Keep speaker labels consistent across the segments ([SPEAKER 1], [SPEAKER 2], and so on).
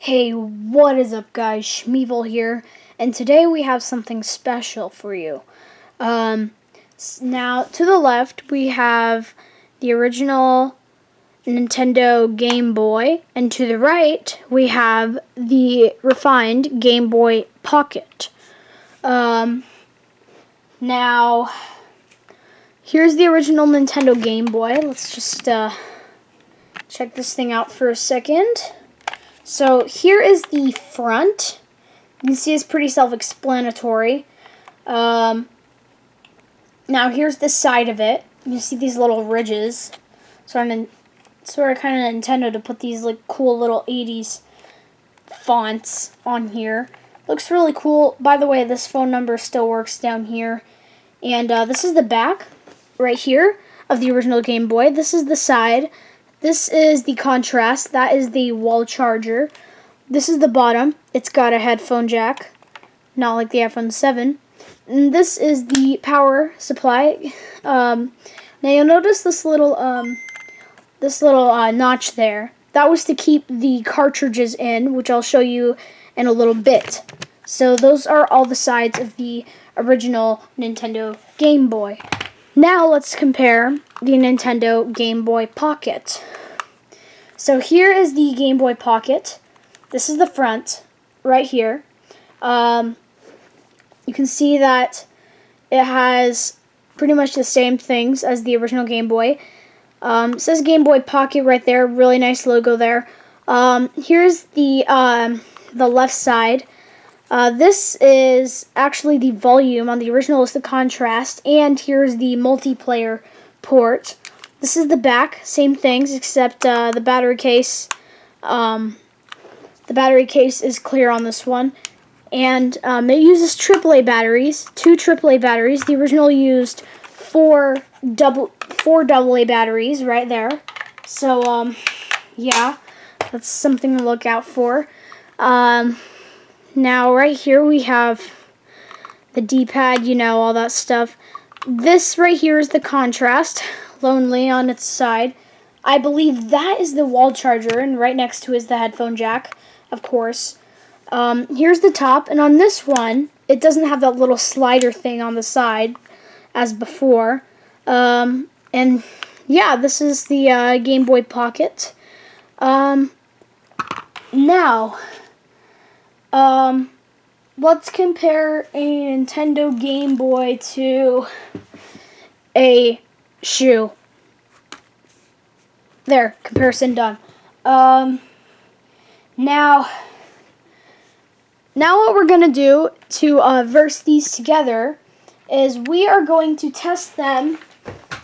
[SPEAKER 1] Hey, what is up, guys? Schmevil here, and today we have something special for you. Now, to the left, we have the original Nintendo Game Boy, and to the right, we have the refined Gameboy Pocket. Now, here's the original Nintendo Game Boy. Let's just check this thing out for a second. So here is the front. You can see it's pretty self-explanatory. Now here's the side of it. You see these little ridges. Sort of kind of Nintendo to put these like cool little 80s fonts on here. Looks really cool. By the way, this phone number still works down here. And this is the back right here of the original Game Boy. This is the side. This is the contrast. That is the wall charger. This is the bottom. It's got a headphone jack, not like the iPhone 7. And this is the power supply. Now you'll notice this little notch there. That was to keep the cartridges in, which I'll show you in a little bit. So those are all the sides of the original Nintendo Game Boy. Now let's compare the Nintendo Game Boy Pocket. So here is the Game Boy Pocket. This is the front, right here. You can see that it has pretty much the same things as the original Game Boy. It says Game Boy Pocket right there. Really nice logo there. Here's the left side. This is actually the volume. On the original is the contrast, and here's the multiplayer port. This is the back, same things except the battery case. The battery case is clear on this one, and it uses AAA batteries, 2 AAA batteries. The original used four AA batteries right there. So yeah, that's something to look out for. Now, right here we have the D-pad, you know, all that stuff. This right here is the contrast, lonely on its side. I believe that is the wall charger, and right next to it is the headphone jack, of course. Here's the top, and on this one, it doesn't have that little slider thing on the side as before. And yeah, this is the Game Boy Pocket. Now, let's compare a Nintendo Game Boy to a shoe. There, comparison done. Now what we're going to do to verse these together is we are going to test them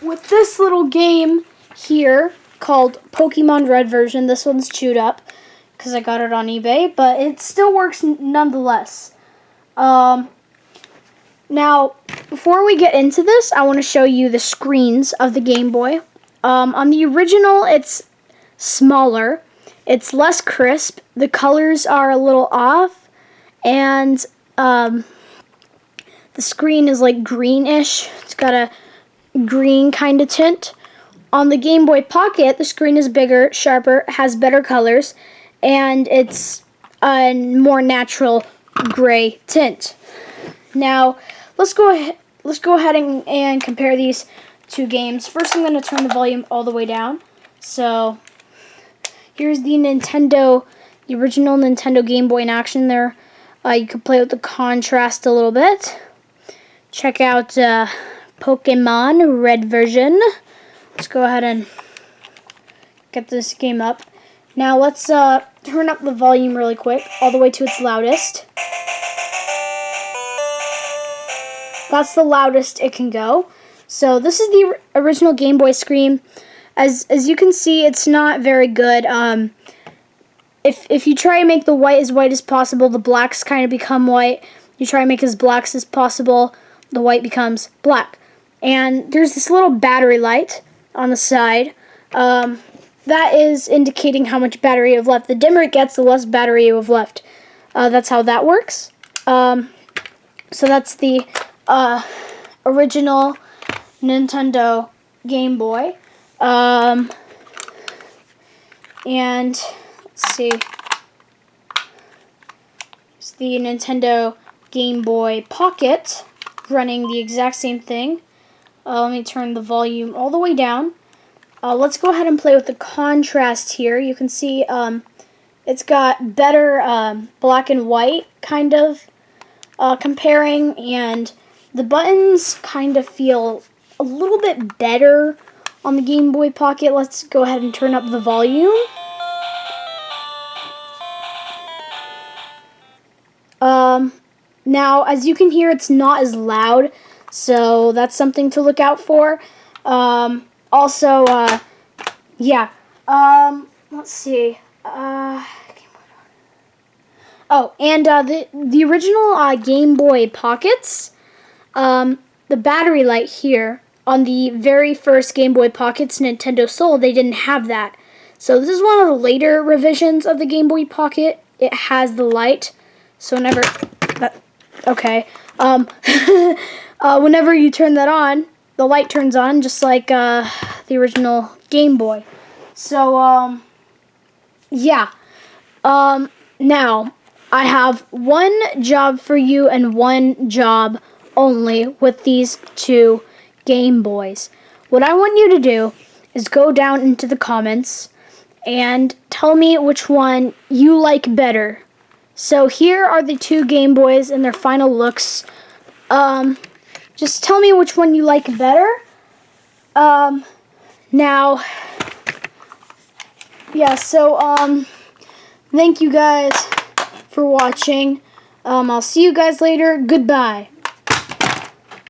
[SPEAKER 1] with this little game here called Pokemon Red version. This one's chewed up because I got it on eBay, but it still works nonetheless. Now, before we get into this, I want to show you the screens of the Game Boy. On the original, it's smaller. It's less crisp. The colors are a little off, and the screen is like greenish. It's got a green kind of tint. On the Game Boy Pocket, the screen is bigger, sharper, has better colors, and it's a more natural gray tint. Now, let's go ahead and compare these two games. First, I'm going to turn the volume all the way down. So, here's the original Nintendo Game Boy in action there. You can play with the contrast a little bit. Check out Pokemon Red version. Let's go ahead and get this game up. Now let's turn up the volume really quick, all the way to its loudest. That's the loudest it can go. So this is the original Game Boy screen. As you can see, it's not very good. If you try and make the white as possible, the blacks kind of become white. You try and make as blacks as possible, the white becomes black. And there's this little battery light on the side. That is indicating how much battery you have left. The dimmer it gets, the less battery you have left. That's how that works. So that's the original Nintendo Game Boy. And let's see. the Nintendo Game Boy Pocket running the exact same thing. Let me turn the volume all the way down. Let's go ahead and play with the contrast here. You can see it's got better black and white kind of comparing, and the buttons kind of feel a little bit better on the Game Boy Pocket. Let's go ahead and turn up the volume. Now, as you can hear, it's not as loud, so that's something to look out for. Also, yeah. Let's see. Oh, and the original Game Boy Pockets, the battery light here on the very first Game Boy Pockets Nintendo sold, they didn't have that. So this is one of the later revisions of the Game Boy Pocket. It has the light, so whenever whenever you turn that on, the light turns on, just like the original Game Boy. So yeah. Now I have one job for you and one job only with these two Game Boys. What I want you to do is go down into the comments and tell me which one you like better. So here are the two Game Boys and their final looks. Just tell me which one you like better. Now, yeah, so, thank you guys for watching. I'll see you guys later. Goodbye.